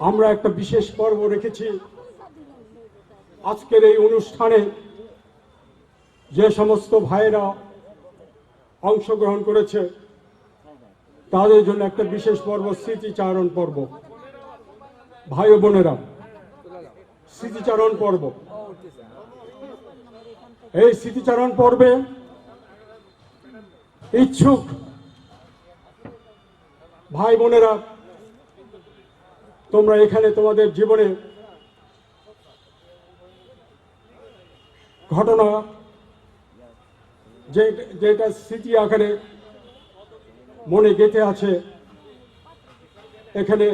আমরা একটা বিশেষ পর্ব রেখেছি আজকের এই অনুষ্ঠানে। যে সমস্ত ভাইয়েরা অংশগ্রহণ করেছে তাদের জন্য একটা বিশেষ পর্ব, স্মৃতিচারণ পর্ব। ভাই ও বোনেরা, স্মৃতিচারণ পর্ব। এই স্মৃতিচারণ পর্বে ইচ্ছুক ভাই বোনেরা, তোমরা এখানে তোমাদের জীবনে ঘটনা যেটা স্মৃতি আকারে মনে গেঁথে আছে, এখানে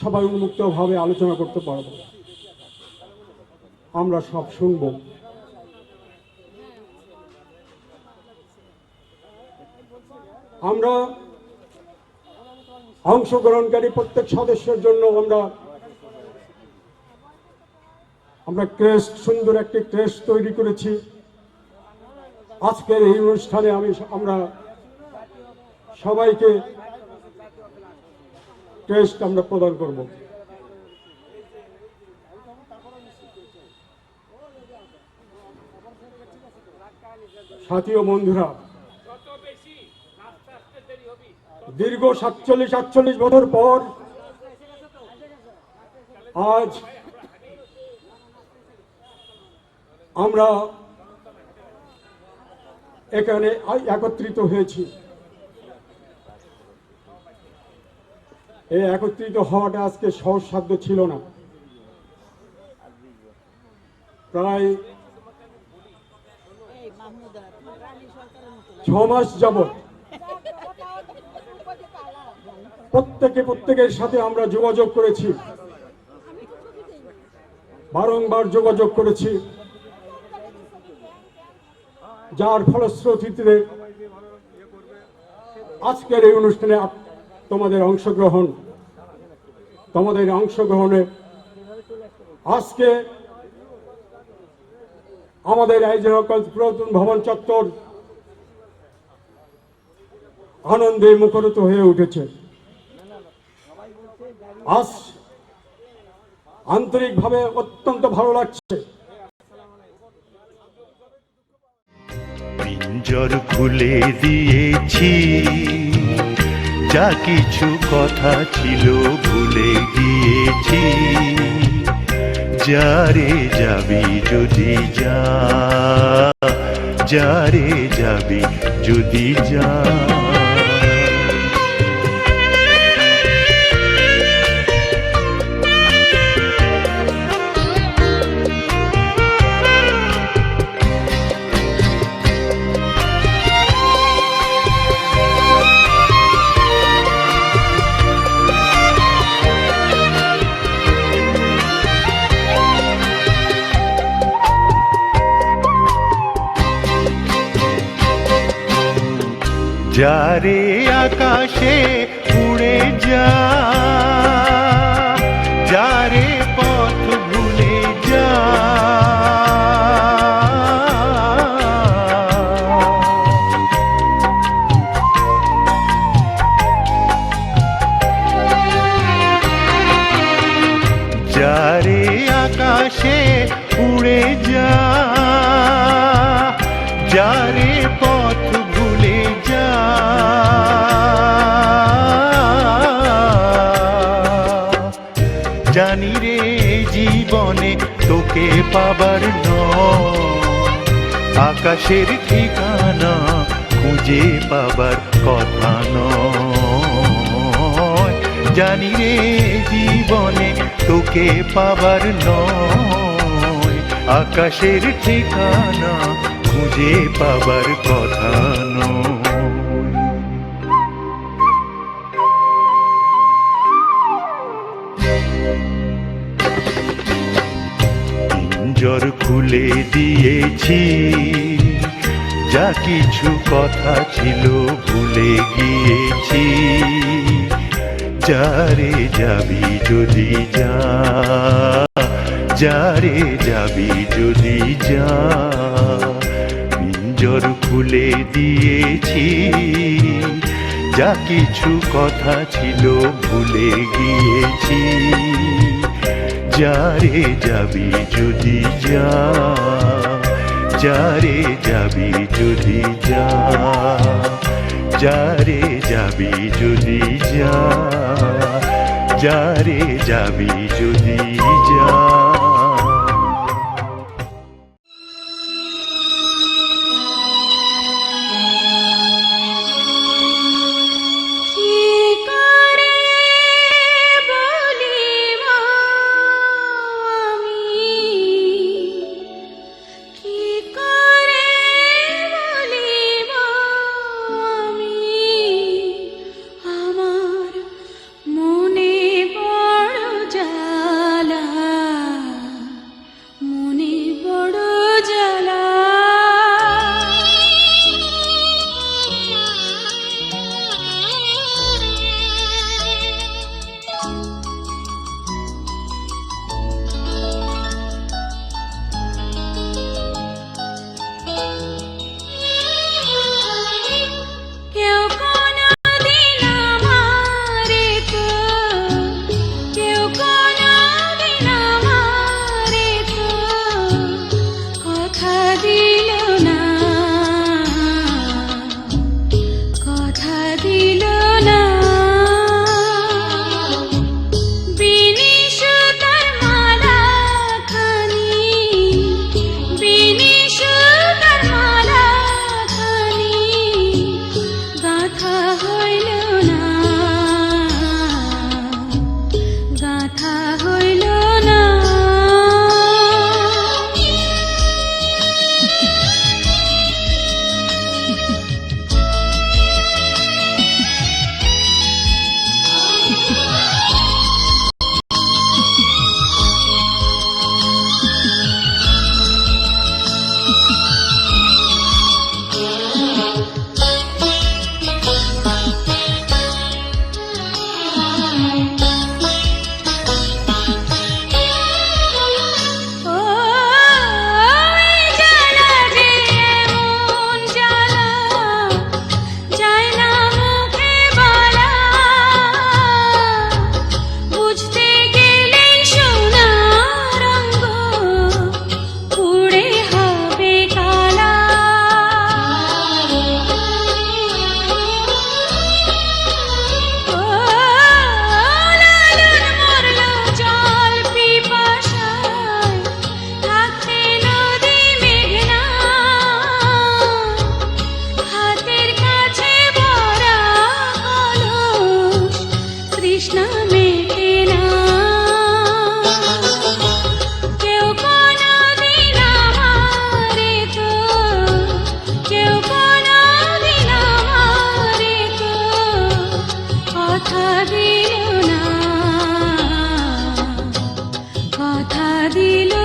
সবাই উন্মুক্তভাবে আলোচনা করতে পারব। আমরা সব শুনব। আমরা অংশগ্রহণকারী প্রত্যেক সদস্যের জন্য আমরা ক্রেস্ট, সুন্দর একটি ক্রেস্ট তৈরি করেছি। আজকের এই অনুষ্ঠানে আমরা সবাইকে ক্রেস্ট আমরা প্রদান করব। সাথী ও বন্ধুরা, দীর্ঘ 47 বছর পর আজ আমরা এখানে একত্রিত হয়েছি। এই একত্রিত হওয়াটা আজকে সহজসাধ্য ছিল না। প্রায় 6 মাস যাবত প্রত্যেকের সাথে আমরা যোগাযোগ করেছি, বারংবার যোগাযোগ করেছি, যার ফলশ্রুতিতে আজকের এই অনুষ্ঠানে তোমাদের অংশগ্রহণে আজকে আমাদের আইজিনগর পুরাতন ভবন চত্বর আনন্দে মুখরিত হয়ে উঠেছে। আজ আন্তরিকভাবে অত্যন্ত ভালো লাগছে। পিঞ্জর খুলে দিয়েছি, যা কিছু কথা ছিল ভুলে গিয়েছি। যারে যাবি যদি যা, যারে যাবি যদি যা। যারে আকাশে উড়ে যা, যারে পথ ভুলে যা। যারে আকাশে উড়ে যা, যারে পথ ভুলে যা। জানি রে জীবনে তোকে পাবার নয়, আকাশের ঠিকানা খুঁজে পাবার কথা নয়। জানি রে জীবনে তোকে পাবার নয়, আকাশের ঠিকানা খুঁজে পাবার কথা নয়। পিঞ্জর খুলে দিয়েছি, যা কিছু কথা ছিল ভুলে গিয়েছি। যারে যাবি যদি যা, যারে যাবি যদি যা। পিঞ্জর খুলে দিয়েছি, যা কিছু কথা ছিল ভুলে গিয়েছি। যারে যাবি যদি যা, যারে যাবি যদি যা, যারে যাবি যদি যা, যারে যাবি যদি যা। কথা দিল